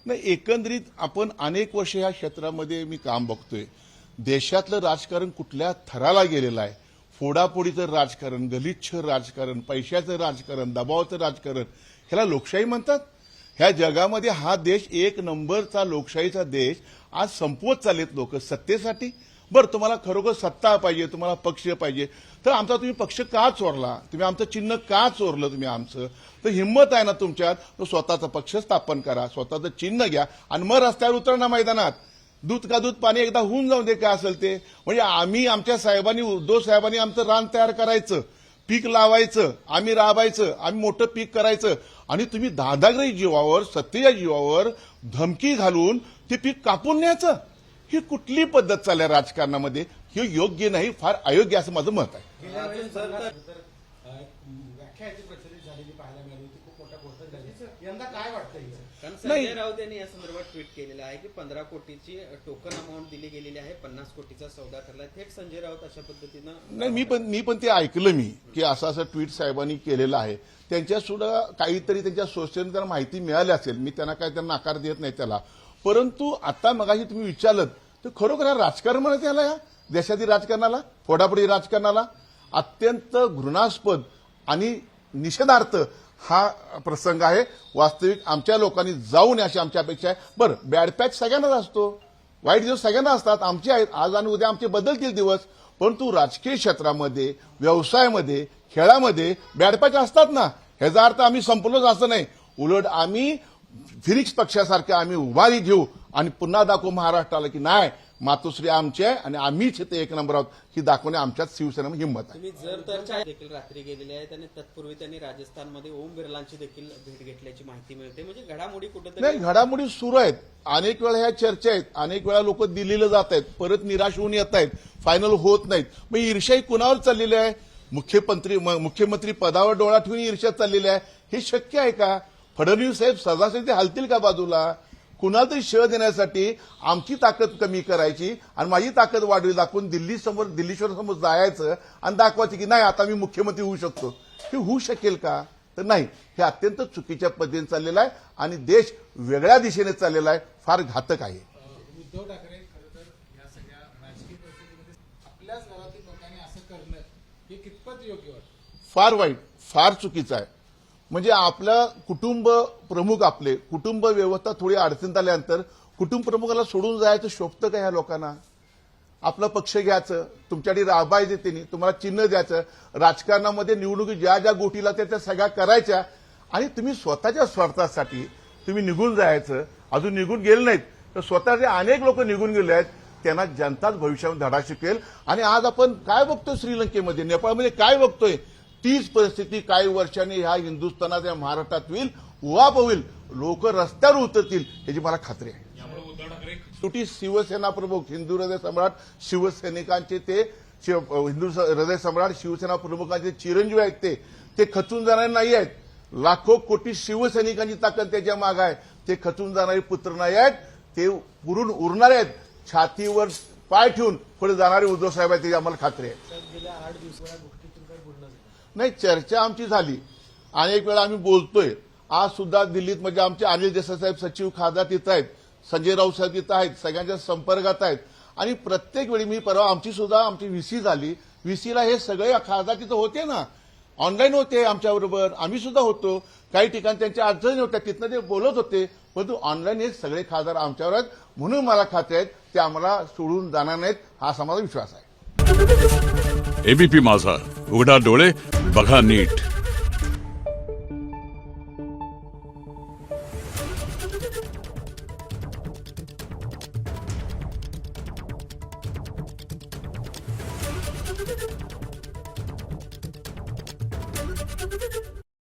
नाही, एकंदरीत आपण अनेक वर्ष या क्षेत्रामध्ये मी काम बघतोय. देशातलं राजकारण कुठल्या थराला गेलेलं आहे. फोडाफोडीचं राजकारण, गलिच्छ राजकारण, पैशाचं राजकारण, दबावाचं राजकारण, ह्याला लोकशाही म्हणतात. ह्या जगामध्ये हा देश एक नंबरचा लोकशाहीचा देश आज संपवत चाललेत लोक सत्तेसाठी. बरं, तुम्हाला खरोखर सत्ता पाहिजे, तुम्हाला पक्ष पाहिजे, तर आमचा तुम्ही पक्ष का चोरला, तुम्ही आमचं चिन्ह का चोरलं, तुम्ही आमचं, तर हिंमत आहे ना तुमच्यात, तर स्वतःचा पक्ष स्थापन करा, स्वतःचं चिन्ह घ्या आणि मग रस्त्यावर उतरा ना मैदानात. दूध का दूध पाणी एकदा होऊन जाऊ दे, काय असेल ते. म्हणजे आम्ही आमच्या साहेबांनी, उद्धव साहेबांनी आमचं रान तयार करायचं, पीक लावायचं, आम्ही राबायचं, आम्ही मोठं पीक करायचं, आणि तुम्ही दादागिरी जीवावर, सत्तेच्या जीवावर धमकी घालून ते पीक कापून न्यायचं. ही कुठली पद्धत चालल्या राजकारणामध्ये? हे योग्य नाही, फार अयोग्य असं माझं मत आहे. प्रचलित झालेली पाहायला मिळाली होती, खूप मोठ्या गोष्ट झाली. यंदा काय वाटतं? कारण संजय राऊत यांनी या संदर्भात ट्विट केलेलं आहे की 15 कोटीची टोकन अमाऊंट दिली गेलेली आहे, 50 कोटीचा सौदा ठरला. थेट संजय राऊत अशा पद्धतीनं नाही, मी पण ते ऐकलं मी की असं ट्विट साहेबांनी केलेलं आहे. त्यांच्या सुद्धा काहीतरी त्यांच्या सोशल त्यांना माहिती मिळाली असेल. मी त्यांना काय त्यांना नाकार देत नाही त्याला. परंतु आता मगाशी तुम्ही विचारलं तर खरोखर राजकारण म्हणायचं याला, या देशातील राजकारणाला, फोडाफोडी राजकारणाला अत्यंत घृणास्पद आणि निषेधार्थ हा प्रसंग आहे. वास्तविक आमच्या लोकांनी जाऊ नये अशी आमची अपेक्षा आहे. बरं, बॅड पॅच सगळ्यांनाच असतो, वाईट दिवस सगळ्यांना असतात, आमचे आहेत, आज आणि उद्या आमचे बदलतील दिवस. परंतु राजकीय क्षेत्रामध्ये, व्यवसायामध्ये, खेळामध्ये बॅड पॅच असतात ना. ह्याचा अर्थ आम्ही संपलोच असं नाही. उलट आम्ही फिनिक्स पक्षासारखे आम्ही उभारी घेऊ आणि पुन्हा दाखवू महाराष्ट्राला की नाही, मातोश्री आमची आहे आणि आम्हीच ते एक नंबर आहोत, ही दाखवणे आमच्यात शिवसेनेमध्ये हिंमत आहे. तुम्ही जर तर देखील रात्री गेलेले आहेत आणि तत्पूर्वी त्यांनी राजस्थानमध्ये ओम बिर्लांची देखील भेट घेतल्याची माहिती मिळते. म्हणजे घडामोडी कुठेतरी नाही, घडामोडी सुरू आहेत. अनेक वेळा ह्या चर्चा आहेत, अनेक वेळा लोक दिल्लीला जात आहेत, परत निराश होऊन येत आहेत, फायनल होत नाहीत. मग ईर्ष्या कुणावर चाललेली आहे? मुख्यमंत्री पदावर डोळा ठेवून ईर्ष्या चाललेली आहे. हे शक्य आहे का? फडणवीस साहेब सदासरी ते हलतील का बाजूला? कुणाला तरी शह देण्यासाठी आमची ताकद कमी करायची आणि माझी ताकद वाढवी दाखवून दिल्लीश्वर समोर जायचं आणि दाखवायचं की नाही आता मी मुख्यमंत्री होऊ शकतो. हे होऊ शकेल का? तर नाही. हे अत्यंत चुकीच्या पद्धतीने चाललेलं आहे आणि देश वेगळ्या दिशेने चाललेला आहे. फार घातक आहे. उद्धव ठाकरे खरं तर या सगळ्या राजकीय परिस्थितीमध्ये आपल्याच घरातील लोकांनी असं करणं हे कितपत योग्य वाटतं? फार वाईट, फार चुकीचं आहे. म्हणजे आपलं कुटुंब प्रमुख, आपले कुटुंब व्यवस्था थोडी अडचणीत आल्यानंतर कुटुंब प्रमुखाला सोडून जायचं शोभतं का ह्या लोकांना? आपला पक्ष घ्यायचं, तुमच्याकडे राबायचे, त्यांनी तुम्हाला चिन्ह द्यायचं, राजकारणामध्ये निवडणुकी ज्या ज्या गोष्टीला त्या सगळ्या करायच्या आणि तुम्ही स्वतःच्या स्वार्थासाठी तुम्ही निघून जायचं. अजून निघून गेले नाहीत तर स्वतःचे अनेक लोक निघून गेले आहेत. त्यांना जनताच भविष्यामध्ये धडा शिकेल. आणि आज आपण काय बघतोय श्रीलंकेमध्ये, नेपाळमध्ये काय बघतोय? तीच परिस्थिती काही वर्षांनी ह्या हिंदुस्थानात, या महाराष्ट्रात होईल, उहाप होईल, लोक रस्त्यावर उतरतील याची मला खात्री आहे. शेवटी शिवसेना प्रमुख, हिंदू हृदय सम्राट शिवसैनिकांचे, ते हिंदू हृदय सम्राट शिवसेना प्रमुखांचे चिरंजीव आहेत. ते खचून जाणारे नाही आहेत. लाखो कोटी शिवसैनिकांची ताकद त्याच्या मागे आहे. ते खचून जाणारे पुत्र नाही आहेत, ते पुरून उरणारे आहेत. छातीवर पाय ठेवून पुढे जाणारे उद्धव साहेब आहेत, त्याची आम्हाला खात्री आहे. गेल्या 8 दिवसाच्या गोष्टीतून काही बोलणं झालं नाही, चर्चा आमची झाली, अनेक वेळा आम्ही बोलतोय. आज सुद्धा दिल्लीत म्हणजे आमचे अनिल देसाई साहेब सचिव खासदार तिथं आहेत, संजय राऊत साहेब तिथं आहेत, सगळ्यांच्या संपर्कात आहेत. आणि प्रत्येक वेळी मी परवा आमची व्हीसी झाली, व्हीसीला हे सगळे खासदार तिथं होते ना, ऑनलाईन होते आमच्याबरोबर, आम्ही सुद्धा होतो. काही ठिकाणी त्यांच्या अडचणी होत्या, तिथनं ते बोलत होते. परंतु ऑनलाईन हे सगळे खासदार आमच्यावर आहेत. म्हणून मला खात्री आहेत ते आम्हाला सोडून जाणार नाहीत, हा असा माझा विश्वास आहे. एबीपी माझा, उघडा डोळे बघा नीट. Thank you.